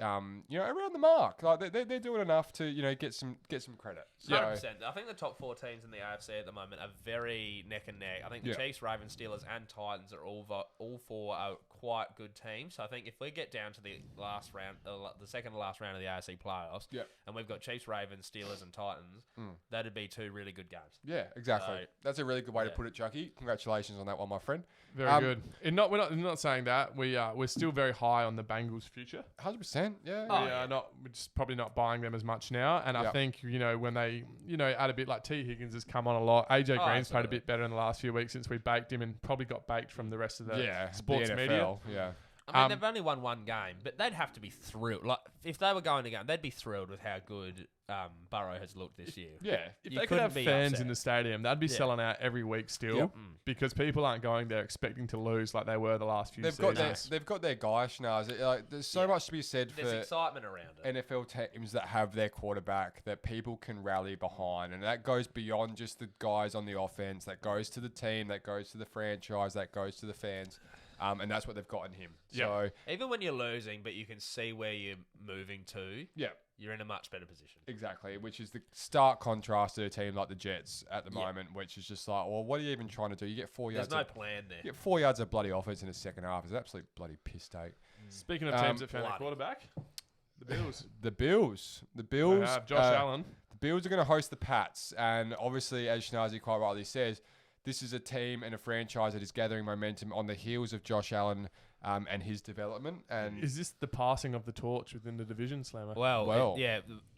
around the mark. Like they're doing enough to get some credit. 100%. I think the top four teams in the AFC at the moment are very neck and neck. I think the Chiefs, Ravens, Steelers, and Titans are all four are quite good teams. So I think if we get down to the last round, the second to last round of the AFC playoffs, and we've got Chiefs, Ravens, Steelers, and Titans, that'd be two really good games. Yeah, exactly. That's a really good way to put it, Chucky. Congratulations on that one, my friend. Very good. We're not saying that. We're still very high on the Bengals' future. 100%. Yeah. We're just probably not buying them as much now. And I think when they add a bit like T Higgins has come on a lot. AJ Green's played a bit better in the last few weeks since we baked him, and probably got baked from the rest of the sports the media. Yeah. I mean, they've only won one game, but they'd have to be thrilled. Like, if they were going to game, they'd be thrilled with how good Burrow has looked this year. Yeah. If they could have fans in the stadium, they'd be selling out every week still because people aren't going there expecting to lose like they were the last few seasons. They've got their guy, Schnaz. There's so much to be said There's for excitement around it. NFL teams that have their quarterback that people can rally behind. And that goes beyond just the guys on the offense. That goes to the team. That goes to the franchise. That goes to the fans. And that's what they've got in him. So even when you're losing, but you can see where you're moving to, you're in a much better position. Exactly, which is the stark contrast to a team like the Jets at the moment, which is just like, well, what are you even trying to do? You get 4 yards. There's no plan there. You get 4 yards of bloody offense in the second half. It's an absolute bloody piss take. Speaking of teams that found a quarterback, the Bills. The Bills. Josh Allen. The Bills are going to host the Pats, and obviously, as Shnazi quite rightly says, this is a team and a franchise that is gathering momentum on the heels of Josh Allen and his development. And is this the passing of the torch within the division, Slammer? Well,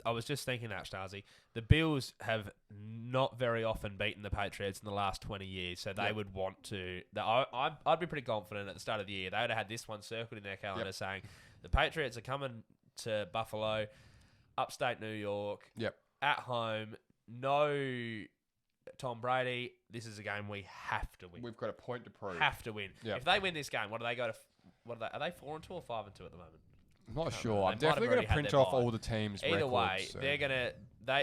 I was just thinking that, Stasi. The Bills have not very often beaten the Patriots in the last 20 years, so they would want to. I'd be pretty confident at the start of the year they would have had this one circled in their calendar saying the Patriots are coming to Buffalo, upstate New York, at home, no Tom Brady. This is a game we have to win. We've got a point to prove. Have to win. If they win this game, what do they go to? Are they 4-2 or 5-2 at the moment? I'm not sure. I'm definitely going to print off all the teams' Either records, way, so. they're gonna.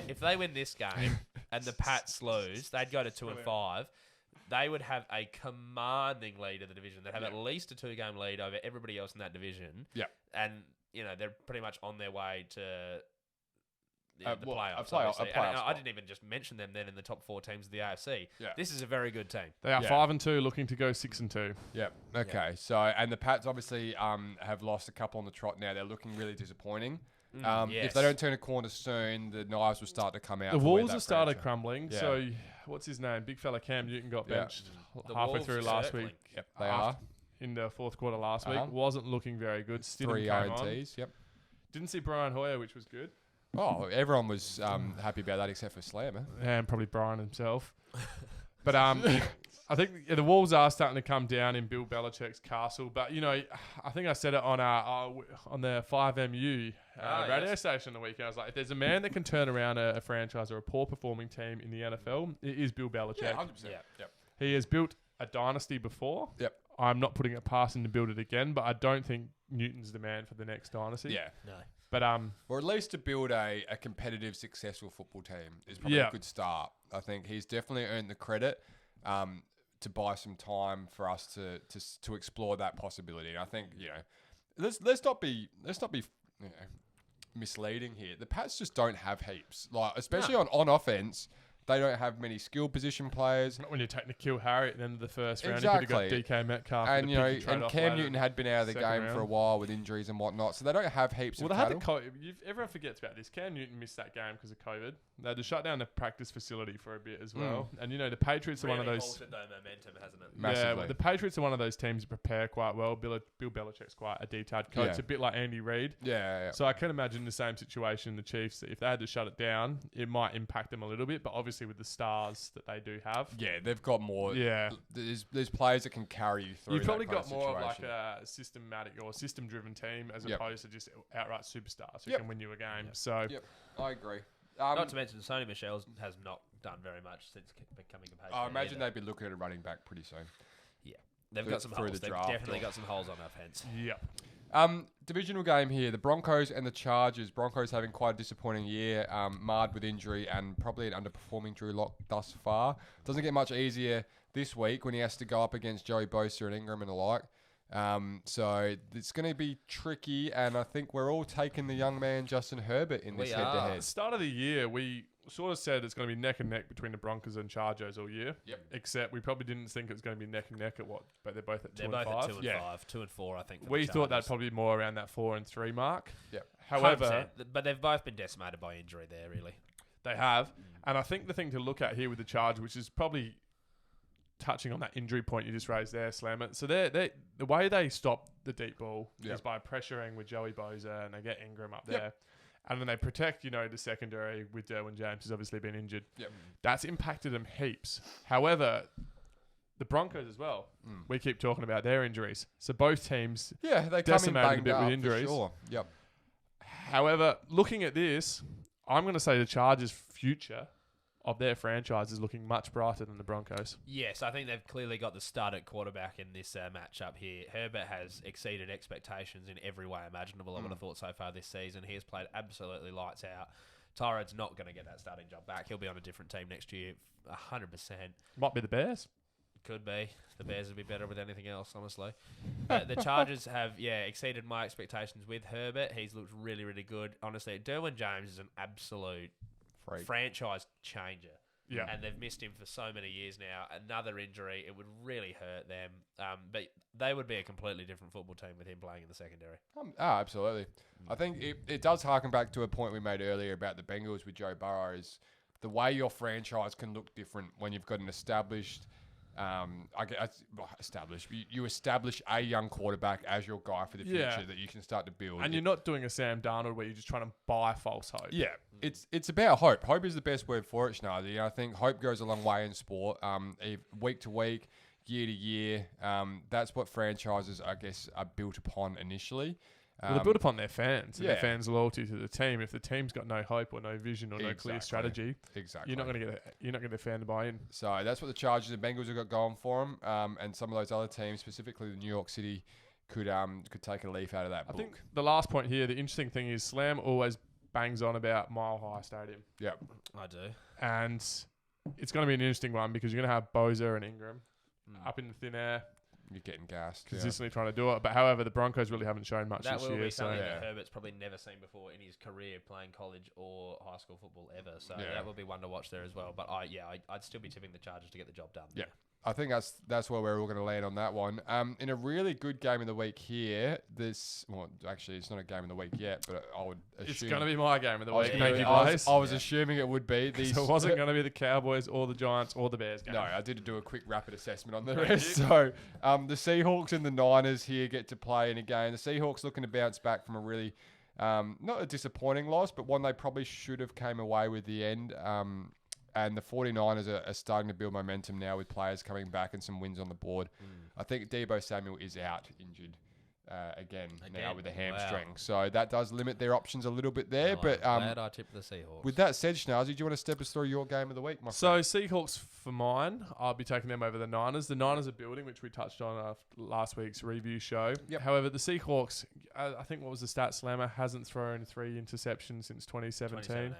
If they win this game and the Pats lose, they'd go to 2-5. They would have a commanding lead of the division. They'd have at least a 2-game lead over everybody else in that division. Yeah, and they're pretty much on their way to the playoffs. I didn't even just mention them then in the top 4 teams of the AFC. Yeah. This is a very good team. They are 5-2, looking to go 6-2. Yeah. Okay. So, and the Pats obviously have lost a couple on the trot now. They're looking really disappointing. If they don't turn a corner soon, the knives will start to come out. The walls have started crumbling. Yeah. So, what's his name? Big fella Cam Newton got benched halfway through last week. Yep, they are. In the fourth quarter last week. Wasn't looking very good. 3 INTs. Yep. Didn't see Brian Hoyer, which was good. Oh, everyone was happy about that except for Slammer. And probably Brian himself. But I think the walls are starting to come down in Bill Belichick's castle. But, I think I said it on the 5MU radio station the weekend. I was like, if there's a man that can turn around a franchise or a poor-performing team in the NFL, it is Bill Belichick. Yeah, 100%. Yep. He has built a dynasty before. Yep. I'm not putting it past him to build it again, but I don't think Newton's the man for the next dynasty. Yeah. No. But or at least to build a competitive, successful football team is probably a good start. I think he's definitely earned the credit to buy some time for us to explore that possibility. And I think let's not be misleading here. The Pats just don't have heaps. Like, especially on offense, they don't have many skill position players. Not when you take Nikhil Harry at the end of the first round. Exactly. You could have got DK Metcalf. And, and Cam Newton had been out of the game round. for a while with injuries and whatnot, so they don't have heaps of Well, they had cattle. everyone forgets about this. Cam Newton missed that game because of COVID. They had to shut down the practice facility for a bit as well. And, the Patriots are one of those... halted though momentum, hasn't it? Massively. Yeah, the Patriots are one of those teams that prepare quite well. Bill Belichick's quite a detailed coach, a bit like Andy Reid. Yeah. So I can imagine the same situation in the Chiefs. If they had to shut it down, it might impact them a little bit. But obviously with the stars that they do have. Yeah, they've got more. Yeah. There's players that can carry you through. You've probably that kind got more of like situation. a systematic or system-driven team as opposed to just outright superstars who Yep. can win you a game. So I agree. Not to mention, Sony Michel has not done very much since becoming a Patriot. I imagine either. they'd be looking at a running back pretty soon. Yeah, they've through- got some through holes. the They've draft definitely or- got some holes on offense. Yep. Divisional game here. The Broncos and the Chargers. Broncos having quite a disappointing year, marred with injury and probably an underperforming Drew Lock thus far. Doesn't get much easier this week when he has to go up against Joey Bosa and Ingram and the like. So it's going to be tricky, and I think we're all taking the young man Justin Herbert in this We head-to-head. At the start of the year, we sort of said it's going to be neck and neck between the Broncos and Chargers all year. Yep. Except we probably didn't think it was going to be neck and neck at what, but they're both at 2 They're and both 5. at 2 and 5, 2 and 4, I think. For We the thought that'd Chargers. probably be more around that 4 and 3 mark. Yep. However, 100%, but they've both been decimated by injury there, really. they have, and I think the thing to look at here with the Chargers, which is probably touching on that injury point you just raised there, Slammer. So they the way they stop the deep ball is by pressuring with Joey Bosa, and they get Ingram up there. And then they protect, the secondary with Derwin James, who's obviously been injured. Yep. That's impacted them heaps. However, the Broncos as well, we keep talking about their injuries. So both teams, Yeah, they come in decimated a banged bit with up, injuries. For sure. Yep. however, looking at this, I'm going to say the Chargers' future of their franchise is looking much brighter than the Broncos. Yes, I think they've clearly got the start at quarterback in this matchup here. Herbert has exceeded expectations in every way imaginable, I would have thought so far this season. He has played absolutely lights out. Tyrod's not going to get that starting job back. He'll be on a different team next year, 100%. Might be the Bears. Could be. The Bears would be better with anything else, honestly. But the Chargers have, exceeded my expectations with Herbert. He's looked really, really good. Honestly, Derwin James is an absolute franchise changer. Yeah. And they've missed him for so many years now. Another injury, it would really hurt them. But they would be a completely different football team with him playing in the secondary. Absolutely. I think it does harken back to a point we made earlier about the Bengals with Joe Burrow is the way your franchise can look different when you've got an established... You establish a young quarterback as your guy for the future that you can start to build. And you're not doing a Sam Darnold where you're just trying to buy false hope. Yeah, it's about hope. Hope is the best word for it, Schneider. I think hope goes a long way in sport. Week to week, year to year, that's what franchises, I guess, are built upon initially. Well, they're built upon their fans and their fans' loyalty to the team. If the team's got no hope or no vision or no clear strategy, exactly, you're not going to get a fan to buy in. So that's what the Chargers and Bengals have got going for them, and some of those other teams, specifically the New York City, could take a leaf out of that book. I think the last point here, the interesting thing is Slam always bangs on about Mile High Stadium. Yeah, I do. And it's going to be an interesting one because you're going to have Bosa and Ingram up in the thin air. You're getting gassed. Consistently trying to do it. But however, the Broncos really haven't shown much That this will year. be something So that Herbert's probably never seen before in his career playing college or high school football ever. So that will be one to watch there as well. But I'd still be tipping the Chargers to get the job done. Yeah. I think that's where we're all going to land on that one. In a really good game of the week here, actually, it's not a game of the week yet, but I would assume... it's going to be my game of the week. I was assuming it would be. So it wasn't going to be the Cowboys or the Giants or the Bears game. No, I did do a quick rapid assessment on the rest. So the Seahawks and the Niners here get to play in a game. The Seahawks looking to bounce back from a really, not a disappointing loss, but one they probably should have came away with the end. And the 49ers are starting to build momentum now with players coming back and some wins on the board. I think Deebo Samuel is out injured again now with a hamstring. So that does limit their options a little bit there. But glad I tipped the Seahawks. With that said, Schnauzy, do you want to step us through your game of the week, my So friend? Seahawks for mine, I'll be taking them over the Niners. The Niners are building, which we touched on last week's review show. Yep. However, the Seahawks, I think what was the stat, Slammer, hasn't thrown 3 interceptions since 2017.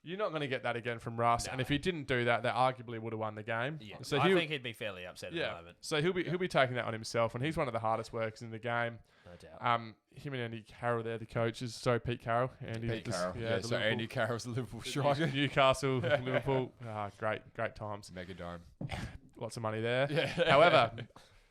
You're not going to get that again from Russ. No. And if he didn't do that, they arguably would have won the game. Yeah. So I think he'd be fairly upset at the moment. So he'll be taking that on himself, and he's one of the hardest workers in the game. No doubt. Him and Andy Carroll, they're the coaches. So Pete Carroll, Pete Carroll. Yeah, so Andy Carroll's the Liverpool striker. Newcastle, Liverpool. Great times. Megadome. Lots of money there. Yeah. However,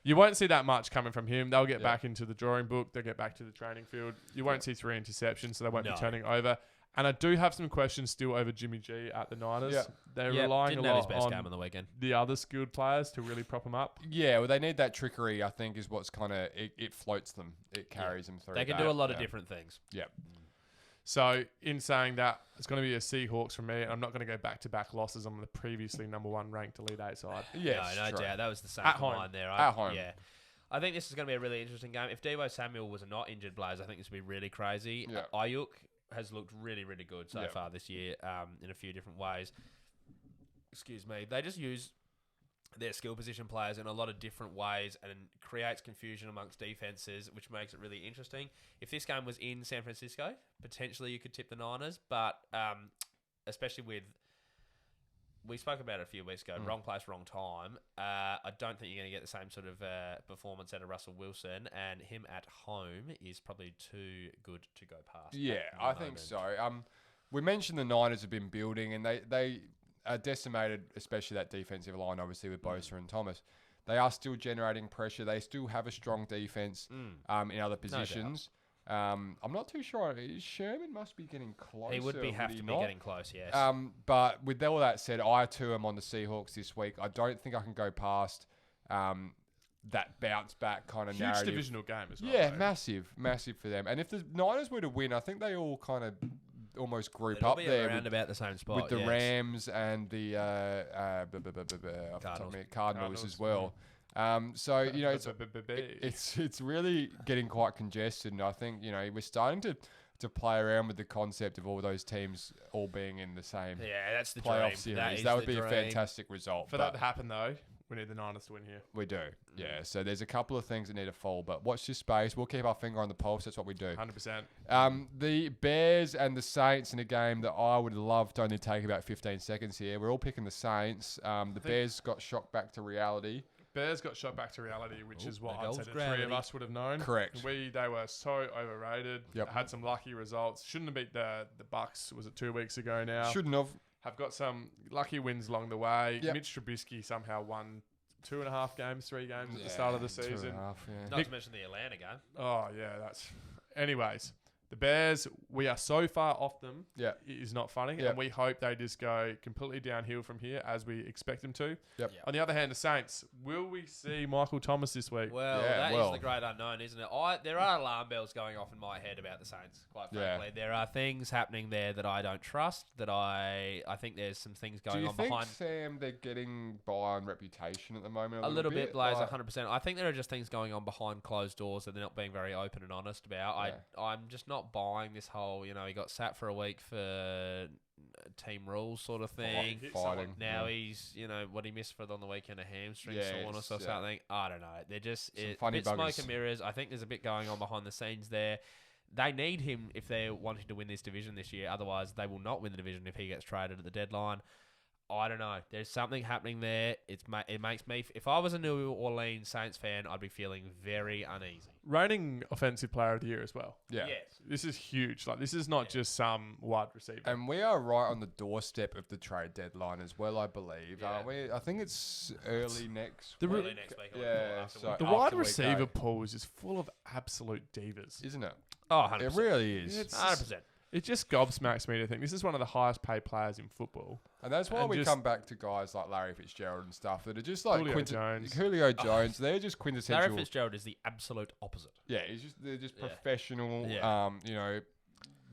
you won't see that much coming from him. They'll get back into the drawing book. They'll get back to the training field. You won't see 3 interceptions, so they won't be turning over. And I do have some questions still over Jimmy G at the Niners. Yeah. They're relying a Didn't have his lot best on game on the weekend. the other skilled players to really prop them up. Yeah, well, they need that trickery, I think, is what's kind of, it floats them. It carries them through. They can do a lot of different things. Yeah. So, in saying that, it's going to be a Seahawks from me. I'm not going to go back-to-back losses on the previously number 1 ranked Elite 8 side. Yes, no doubt. That was the same At for home. mine there. At home. Yeah. I think this is going to be a really interesting game. If Deebo Samuel was not injured, Blaze, I think this would be really crazy. Yeah. Ayuk has looked really, really good so far this year in a few different ways. Excuse me. They just use their skill position players in a lot of different ways and creates confusion amongst defenses, which makes it really interesting. If this game was in San Francisco, potentially you could tip the Niners, but especially with... We spoke about it a few weeks ago. Wrong place, wrong time. I don't think you're going to get the same sort of performance out of Russell Wilson, and him at home is probably too good to go past. Yeah, I think so. We mentioned the Niners have been building, and they are decimated, especially that defensive line, obviously, with Bosa and Thomas. They are still generating pressure. They still have a strong defense in other positions. I'm not too sure. Sherman must be getting close. He would have to be getting close, yes. But with all that said, I too am on the Seahawks this week. I don't think I can go past that bounce back kind of Huge narrative. divisional game as well. Yeah, massive for them. And if the Niners were to win, I think they all kind of almost group up there around about the same spot with the Rams and the Cardinals as well. So you know, it's really getting quite congested, and I think we're starting to play around with the concept of all those teams all being in the same that's the playoff dream. series. That would be a fantastic result. For that to happen, though, we need the Niners to win here. We do, yeah. So there's a couple of things that need to fall, but watch this space. We'll keep our finger on the pulse. That's what we do. 100%. The Bears and the Saints in a game that I would love to only take about 15 seconds here. We're all picking the Saints. The Bears got shocked back to reality. Bears got shot back to reality, which is what I'd say the gravity. 3 of us would have known. Correct. They were so overrated. Yep. Had some lucky results. Shouldn't have beat the Bucks. Was it 2 weeks ago now? Shouldn't have. Have got some lucky wins along the way. Yep. Mitch Trubisky somehow won 2.5 games, 3 games at the start of the season. 2.5, Not to mention the Atlanta game. Oh, yeah, that's... Anyways, the Bears, we are so far off them. Yeah. It is not funny. Yep. And we hope they just go completely downhill from here as we expect them to. Yep. On the other hand, the Saints, will we see Michael Thomas this week? Well, that is the great unknown, isn't it? There are alarm bells going off in my head about the Saints, quite frankly. There are things happening there that I don't trust, that I think there's some things going on behind. Do you think, Sam, they're getting by on reputation at the moment? A little bit, Blaze, 100%. I think there are just things going on behind closed doors that they're not being very open and honest about. Yeah. I'm just not buying this whole, he got sat for a week for team rules sort of thing. Fighting. Now he's, what he missed on the weekend, a hamstring soreness or yeah. something. I don't know. They're just funny bit smoke buggers. and mirrors. I think there's a bit going on behind the scenes there. They need him if they're wanting to win this division this year. Otherwise, they will not win the division if he gets traded at the deadline. I don't know. There's something happening there. It makes me... If I was a New Orleans Saints fan, I'd be feeling very uneasy. Reigning offensive player of the year as well. Yeah. Yes. This is huge. Like, this is not just some wide receiver. And we are right on the doorstep of the trade deadline as well, I believe, Yeah. aren't we? I think it's early next Early next week. Yeah, so the after wide week receiver 8. pool is just full of absolute divas. Isn't it? Oh, 100%. It really is. It's 100%. It just gobsmacks me to think this is one of the highest paid players in football. And that's why And we just- come back to guys like Larry Fitzgerald and stuff that are just like Julio Jones. Jones. They're just quintessential. Larry Fitzgerald is the absolute opposite. Yeah, they're just Yeah. professional. Yeah.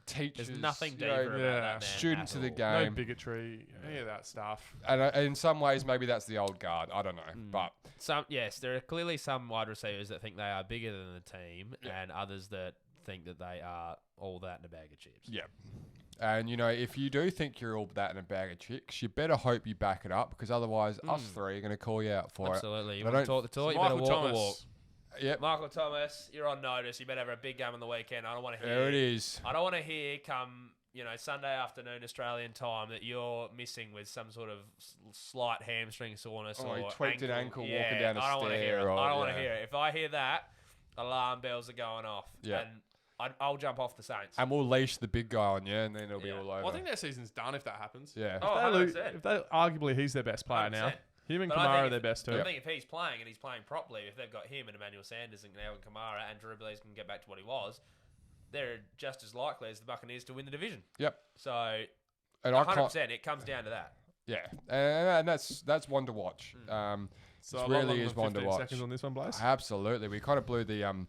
Teachers. There's nothing you deeper know, about that man students at of the all. No game. bigotry, any of that stuff. And in some ways, maybe that's the old guard. I don't know, but Yes, there are clearly some wide receivers that think they are bigger than the team, Yeah. and others that think that they are all that in a bag of chips. yeah. And if you do think you're all that in a bag of chicks, you better hope you back it up, because otherwise, us three are going to call you out for Absolutely. You But want to I talk the talk, you better Michael walk the Thomas. walk. it. Yep. Michael Thomas, you're on notice. You better have a big game on the weekend. I don't want to hear. There it is. I don't want to hear come Sunday afternoon Australian time that you're missing with some sort of slight hamstring soreness Oh, or he tweaked an ankle walking yeah, down a I don't want to hear it. stair, I don't or- want to yeah. hear it. If I hear that, alarm bells are going off. Yeah. And I'll jump off the Saints. And we'll leash the big guy on you, and then it'll be Yeah. all over. Well, I think their season's done if that happens. yeah. Oh, If they arguably he's their best player now. 100%. Him and But I Kamara think are their best I too. think if he's playing and he's playing properly, if they've got him and Emmanuel Sanders and now Kamara and Drew Brees can get back to what he was, they're just as likely as the Buccaneers to win the division. Yep. So, And I 100%, can't. it comes down to that. Yeah, and that's one to watch. So it a lot really longer is than one to 15 watch. seconds on this one, Blaze. Absolutely, we kind of blew the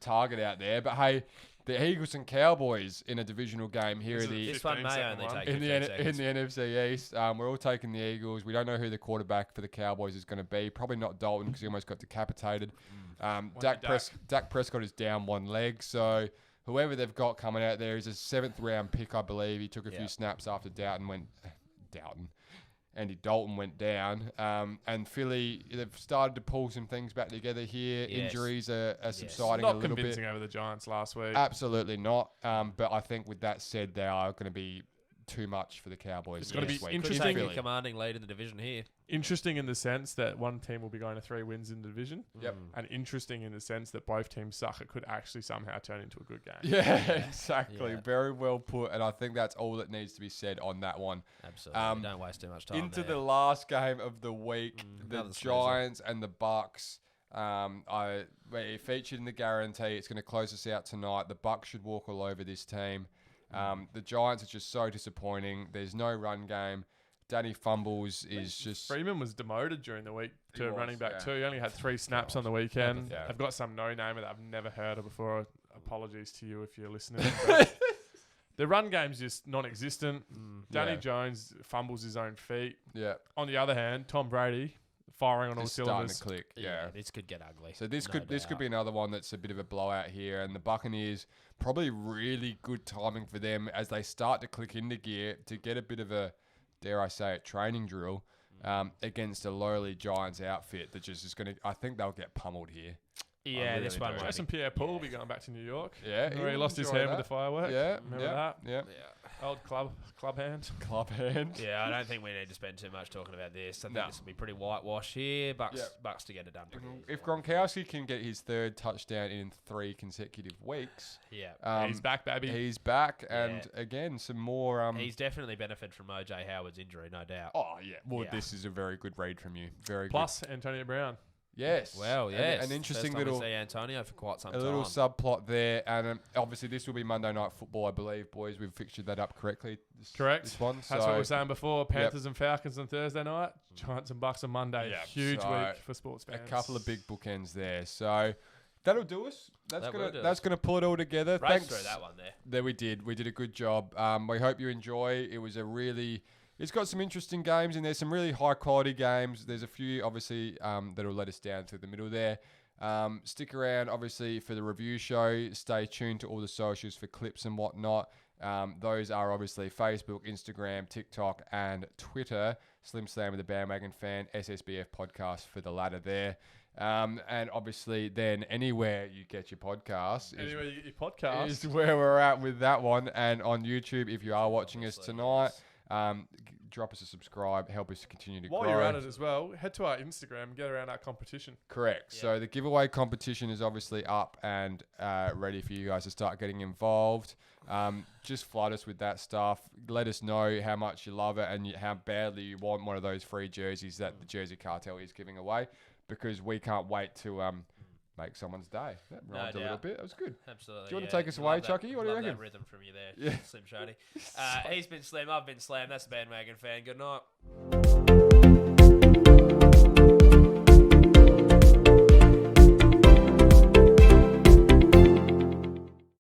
target out there. But hey, the Eagles and Cowboys in a divisional game here This at is the a This one 15 may second only one. take in the 15 seconds. in the NFC East. We're all taking the Eagles. We don't know who the quarterback for the Cowboys is going to be. Probably not Dalton because he almost got decapitated. Dak Prescott is down one leg, so whoever they've got coming out there is a 7th round pick, I believe. He took a few snaps after Andy Dalton went down. And Philly, they've started to pull some things back together here. Yes. Injuries are subsiding a Not little bit. convincing over the Giants last week. Absolutely not. But I think with that said, they are going to be too much for the Cowboys. It's gonna be this week. interesting. Taking a Philly. commanding lead in the division here. Interesting in the sense that one team will be going to 3 wins in the division. Yep. And interesting in the sense that both teams suck. It could actually somehow turn into a good game. Yeah, exactly. Yeah. Very well put. And I think that's all that needs to be said on that one. Absolutely. Don't waste too much time Into there. the last game of the week, the another snoozer. Giants and the Bucks. It featured in the guarantee. It's going to close us out tonight. The Bucks should walk all over this team. The Giants are just so disappointing. There's no run game. Danny Fumbles is just... Freeman was demoted during the week He to was, running back yeah. 2. He only had 3 snaps on the weekend. Yeah. I've got some no-namer that I've never heard of before. Apologies to you if you're listening. But the run game's just non-existent. Danny Yeah. Jones fumbles his own feet. Yeah, On the other hand, Tom Brady firing on all it's starting cylinders. to click. Yeah. This could get ugly. So this No could doubt. be another one that's a bit of a blowout here, and the Buccaneers probably really good timing for them as they start to click into gear to get a bit of a, dare I say it, training drill against a lowly Giants outfit that just is going to. I think they'll get pummeled here. Yeah, really this one do. might Jason be. Pierre-Paul will be going back to New York. Yeah, Where he would lost his enjoy hand that. with the firework. Yeah, Remember yeah, that? yeah. Old club hand. Club hand. Yeah, I don't think we need to spend too much talking about this. I think No. this will be pretty whitewash here. Bucks to get it done. If Gronkowski can get his 3rd touchdown in 3 consecutive weeks, Yeah. He's back, baby. he's back, and again some more. He's definitely benefited from OJ Howard's injury, no doubt. Oh yeah. Well, Yeah. this is a very good read from you. Very Plus Antonio Brown. good. Yes. Well, And- yes. An interesting First time we little. see Antonio for quite some A time. little subplot there, and obviously this will be Monday Night Football, I believe, boys. We've fixtured that up correctly. Correct. This one. That's so, what we were saying before. Panthers and Falcons on Thursday night. Giants and Bucks on Monday. Yeah, Huge so week for sports a fans. couple of big bookends there. So that'll do us. That's That will gonna do that's us. gonna pull it all together. Race Thanks. through that one there. There we did. We did a good job. We hope you enjoy. It was a really. It's got some interesting games in there. Some really high quality games. There's a few obviously that'll let us down through the middle there. Stick around, obviously, for the review show. Stay tuned to all the socials for clips and whatnot. Those are obviously Facebook, Instagram, TikTok, and Twitter. Slim Slam with the Bandwagon Fan, SSBF Podcast for the latter there. And obviously, then anywhere you get your podcasts Anyway, you get your podcast. is where we're at with that one. And on YouTube, if you are watching us Obviously, tonight, yes. drop us a subscribe. Help us to continue to While grow. you're at it as well, head to our Instagram and get around our competition. Correct. So the giveaway competition is obviously up and ready for you guys to start getting involved. Just flood us with that stuff. Let us know how much you love it and how badly you want one of those free jerseys that the Jersey Cartel is giving away, because we can't wait to make someone's day. That No rhymed a little doubt. bit. That was good. Absolutely. Do you want to yeah. take us away, Love that- Chucky? What do you love reckon? That rhythm from you there, Yeah. Slim Shady. He's been Slim. I've been Slam. That's the Bandwagon Fan. Good night.